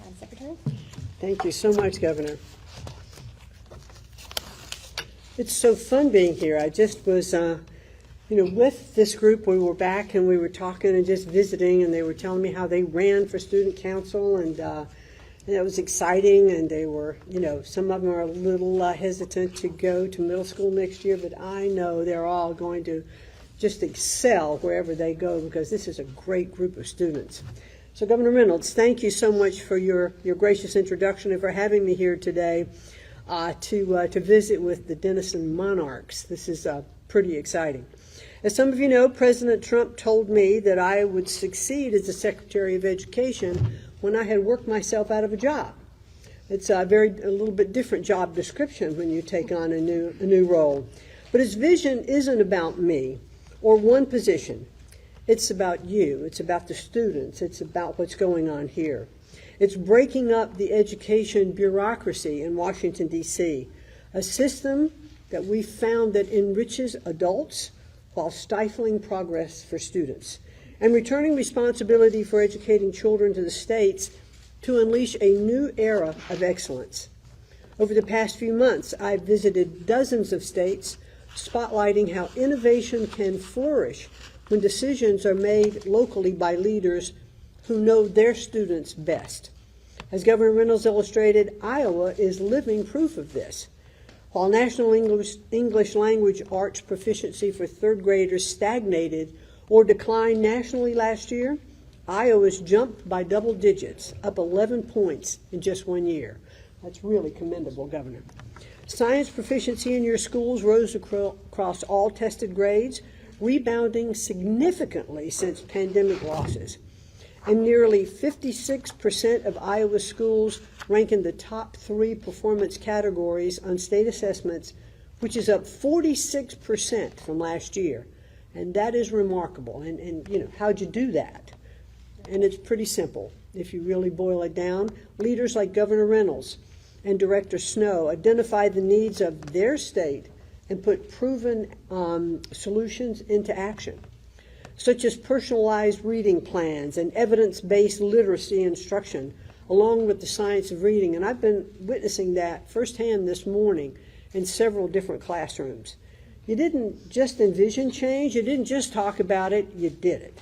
Madam Secretary. Thank you so much, Governor. It's so fun being here. I just was, with this group, we were back and we were talking and just visiting, and they were telling me how they ran for student council, and it was exciting, and they were, some of them are a little hesitant to go to middle school next year, but I know they're all going to just excel wherever they go because this is a great group of students. So Governor Reynolds, thank you so much for your gracious introduction and for having me here today to visit with the Denison Monarchs. This is pretty exciting. As some of you know, President Trump told me that I would succeed as the Secretary of Education when I had worked myself out of a job. It's a little bit different job description when you take on a new role. But his vision isn't about me or one position. It's about you. It's about the students. It's about what's going on here. It's breaking up the education bureaucracy in Washington, D.C., a system that we found that enriches adults while stifling progress for students, and returning responsibility for educating children to the states to unleash a new era of excellence. Over the past few months, I've visited dozens of states, spotlighting how innovation can flourish when decisions are made locally by leaders who know their students best. As Governor Reynolds illustrated, Iowa is living proof of this. While National English Language Arts proficiency for third graders stagnated or declined nationally last year, Iowa's jumped by double digits, up 11 points in just 1 year. That's really commendable, Governor. Science proficiency in your schools rose across all tested grades, rebounding significantly since pandemic losses. And nearly 56% of Iowa schools rank in the top 3 performance categories on state assessments, which is up 46% from last year. And that is remarkable. And how'd you do that? And it's pretty simple. If you really boil it down, leaders like Governor Reynolds and Director Snow identify the needs of their state and put proven solutions into action, such as personalized reading plans and evidence-based literacy instruction, along with the science of reading. And I've been witnessing that firsthand this morning in several different classrooms. You didn't just envision change, you didn't just talk about it, you did it.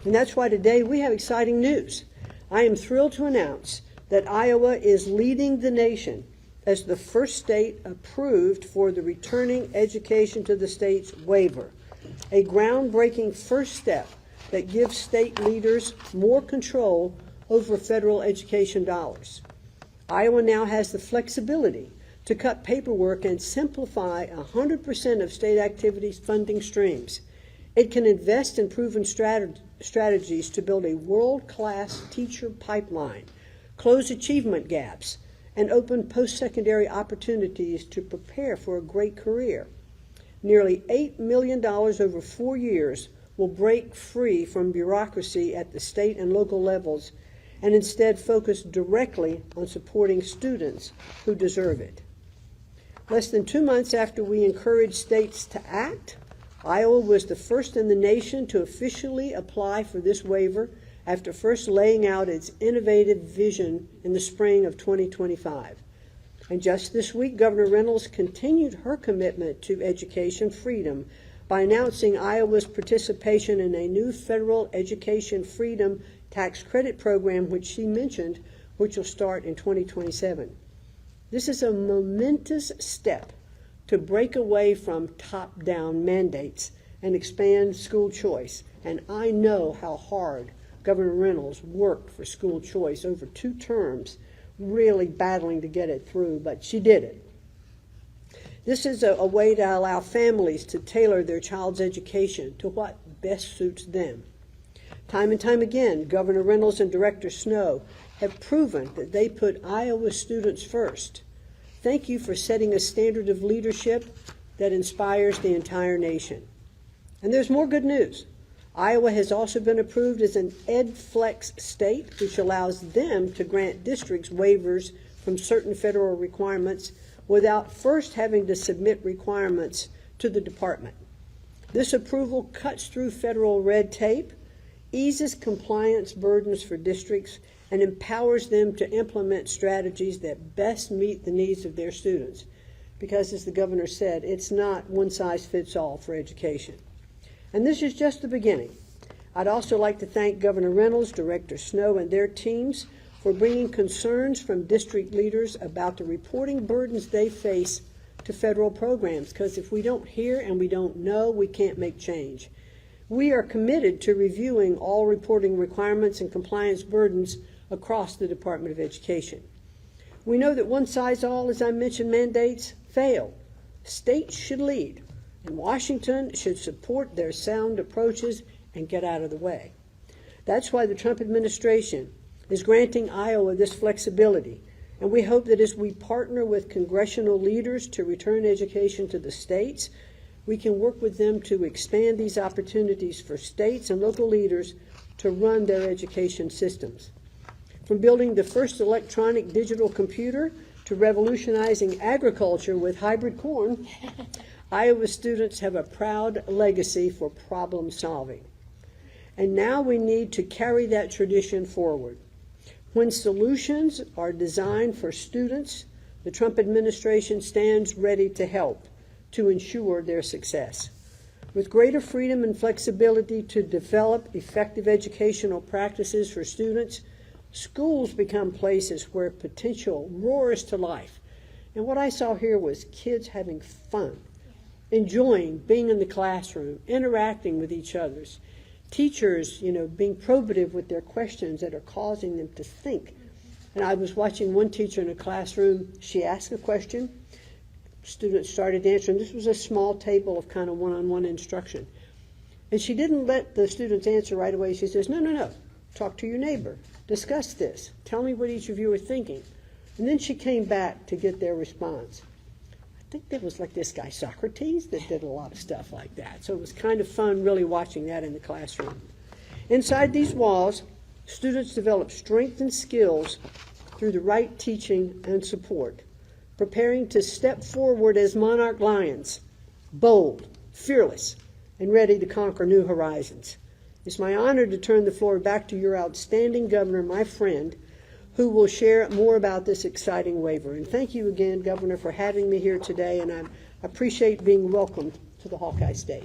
And that's why today we have exciting news. I am thrilled to announce that Iowa is leading the nation as the first state approved for the Returning Education to the States waiver, a groundbreaking first step that gives state leaders more control over federal education dollars. Iowa now has the flexibility to cut paperwork and simplify 100% of state activities funding streams. It can invest in proven strategies to build a world-class teacher pipeline, close achievement gaps, and open post-secondary opportunities to prepare for a great career. Nearly $8 million over 4 years will break free from bureaucracy at the state and local levels and instead focus directly on supporting students who deserve it. Less than 2 months after we encouraged states to act, Iowa was the first in the nation to officially apply for this waiver after first laying out its innovative vision in the spring of 2025. And just this week, Governor Reynolds continued her commitment to education freedom by announcing Iowa's participation in a new federal education freedom tax credit program, which she mentioned, which will start in 2027. This is a momentous step to break away from top-down mandates and expand school choice. And I know how hard Governor Reynolds worked for school choice over 2 terms, really battling to get it through, but she did it. This is a way to allow families to tailor their child's education to what best suits them. Time and time again, Governor Reynolds and Director Snow have proven that they put Iowa students first. Thank you for setting a standard of leadership that inspires the entire nation. And there's more good news. Iowa has also been approved as an EdFlex state, which allows them to grant districts waivers from certain federal requirements without first having to submit requirements to the department. This approval cuts through federal red tape, eases compliance burdens for districts, and empowers them to implement strategies that best meet the needs of their students. Because, as the governor said, it's not one size fits all for education. And this is just the beginning. I'd also like to thank Governor Reynolds, Director Snow, and their teams for bringing concerns from district leaders about the reporting burdens they face to federal programs, because if we don't hear and we don't know, we can't make change. We are committed to reviewing all reporting requirements and compliance burdens across the Department of Education. We know that one size all, as I mentioned, mandates fail. States should lead, and Washington should support their sound approaches and get out of the way. That's why the Trump administration is granting Iowa this flexibility, and we hope that as we partner with congressional leaders to return education to the states, we can work with them to expand these opportunities for states and local leaders to run their education systems. From building the first electronic digital computer to revolutionizing agriculture with hybrid corn, Iowa students have a proud legacy for problem solving. And now we need to carry that tradition forward. When solutions are designed for students, the Trump administration stands ready to help to ensure their success. With greater freedom and flexibility to develop effective educational practices for students, schools become places where potential roars to life. And what I saw here was kids having fun, enjoying being in the classroom, interacting with each other. Teachers, being probative with their questions that are causing them to think. And I was watching one teacher in a classroom. She asked a question. Students started answering. This was a small table of kind of one-on-one instruction. And she didn't let the students answer right away. She says, no. Talk to your neighbor. Discuss this. Tell me what each of you are thinking. And then she came back to get their response. I think there was like this guy Socrates that did a lot of stuff like that. So it was kind of fun really watching that in the classroom. Inside these walls, students develop strength and skills through the right teaching and support, preparing to step forward as monarch lions, bold, fearless, and ready to conquer new horizons. It's my honor to turn the floor back to your outstanding governor, my friend, who will share more about this exciting waiver. And thank you again, Governor, for having me here today, and I appreciate being welcomed to the Hawkeye State.